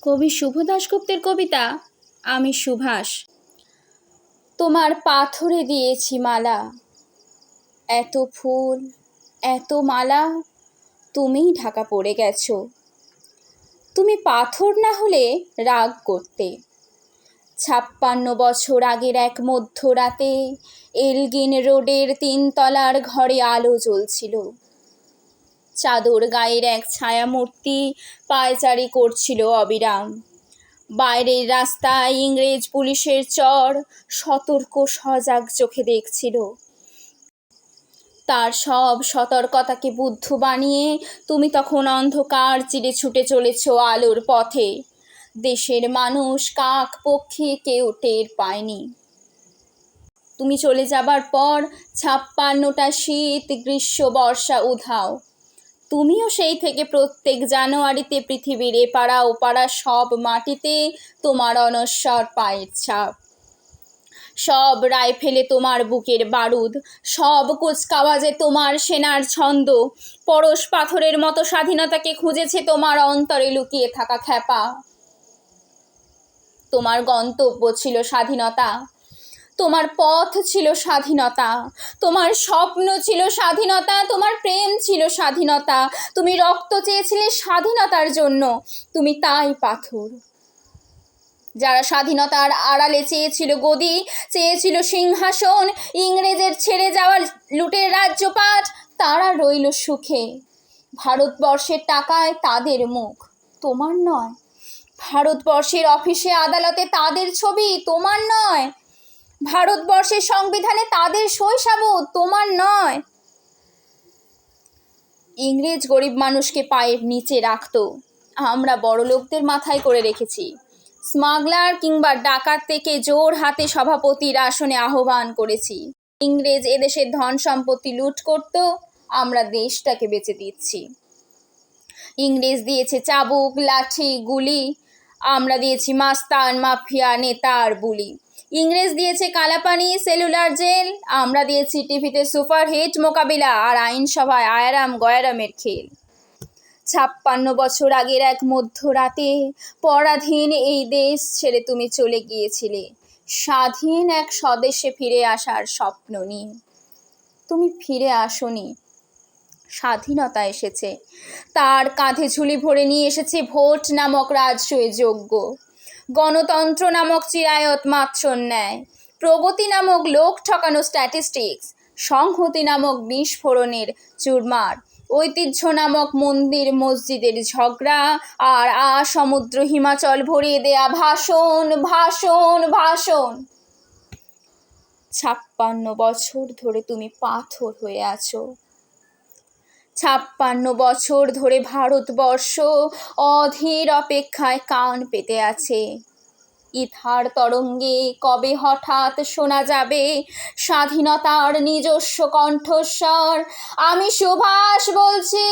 কবি শুভ দাশগুপ্তের কবিতা আমি সুভাষ। তোমার পাথরে দিয়েছি মালা, এত ফুল এত মালা, তুমিই ঢাকা পড়ে গেছো। তুমি পাথর না হলে রাগ করতে। 56 বছর আগের এক মধ্যরাতে এলগিন রোডের 3 তলার ঘরে আলো জ্বলছিল। চাদর গায়ের এক ছায়ামূর্তি পায়চারি করছিল অবিরাম। বাইরের রাস্তায় ইংরেজ পুলিশের চর সতর্ক সজাগ চোখে দেখছিল। তার সব সতর্কতাকে বুদ্ধ বানিয়ে তুমি তখন অন্ধকার চিরে ছুটে চলেছ আলোর পথে। দেশের মানুষ কাক পক্ষী কেউ টের পায়নি। তুমি চলে যাবার পর 56টা শীত গ্রীষ্ম বর্ষা উধাও। তুমিও সেই থেকে প্রত্যেক জানুয়ারিতে পৃথিবীর এপাড়া ওপাড়া সব মাটিতে তোমার অনশ্বর পায়ের ছাপ। সব রাইফেলে তোমার বুকের বারুদ, সব কুচকাওয়াজে তোমার সেনার ছন্দ। পরশ পাথরের মতো স্বাধীনতাকে খুঁজেছে তোমার অন্তরে লুকিয়ে থাকা খ্যাপা। তোমার গন্তব্য ছিল স্বাধীনতা, তোমার পথ ছিল স্বাধীনতা, তোমার স্বপ্ন ছিল স্বাধীনতা, তোমার প্রেম ছিল স্বাধীনতা। তুমি রক্ত চেয়েছিলে স্বাধীনতার জন্য, তুমি তাই পাথর। যারা স্বাধীনতার আড়ালে চেয়েছিল গদি, চেয়েছিল সিংহাসন, ইংরেজের ছেড়ে যাওয়া লুটের রাজ্যপাট, তারা রইল সুখে। ভারতবর্ষের টাকায় তাদের মুখ, তোমার নয়। ভারতবর্ষের অফিসে আদালতে তাদের ছবি, তোমার নয়। ভারতবর্ষের সংবিধানে তাদের শৈশাবত, তোমার নয়। ইংরেজ গরিব মানুষকে পায়ের নিচে রাখতো, আমরা বড়লোকদের মাথায় করে রেখেছি। স্মাগলার কিংবা ডাকাত থেকে জোর হাতে সভাপতির আসনে আহ্বান করেছি। ইংরেজ এদেশের ধন সম্পত্তি লুট করত, আমরা দেশটাকে বেচে দিচ্ছি। ইংরেজ দিয়েছে চাবুক লাঠি গুলি, আমরা দিয়েছি মাস্তান মাফিয়া নেতার বুলি। ইংরেজ দিয়েছে কালাপানি সেলুলার জেল, আমরা দিয়েছি টিভিতে সুপারহিট মোকাবিলা আর আইনসভায় আয়ারাম গয়ারামের খেল। 56 বছর আগের এক মধ্যরাতে পরাধীন এই দেশ ছেড়ে তুমি চলে গিয়েছিলে স্বাধীন এক স্বদেশে ফিরে আসার স্বপ্ন নিয়ে। তুমি ফিরে আসোনি, স্বাধীনতা এসেছে। তার কাঁধে ঝুলি ভরে নিয়ে এসেছে ভোট নামক রাজসূয় যজ্ঞ, গণতন্ত্র নামক চিরায়ত মাৎসন্যায়, প্রগতি নামক লোক ঠকানো স্ট্যাটিস্টিক্স, সংহতি নামক বিস্ফোরণের চুরমার, ঐতিহ্য নামক মন্দির মসজিদের ঝগড়া, আর সমুদ্র হিমাচল ভরিয়ে দেয়া ভাষণ ভাষণ ভাষণ। 56 বছর ধরে তুমি পাথর হয়ে আছো। 56 বছর ধরে ভারতবর্ষ অধীর অপেক্ষায় কান পেতে আছে। ইথার তরঙ্গে কবে হঠাৎ শোনা যাবে স্বাধীনতার নিজস্ব কণ্ঠস্বর, আমি সুভাষ বলছি।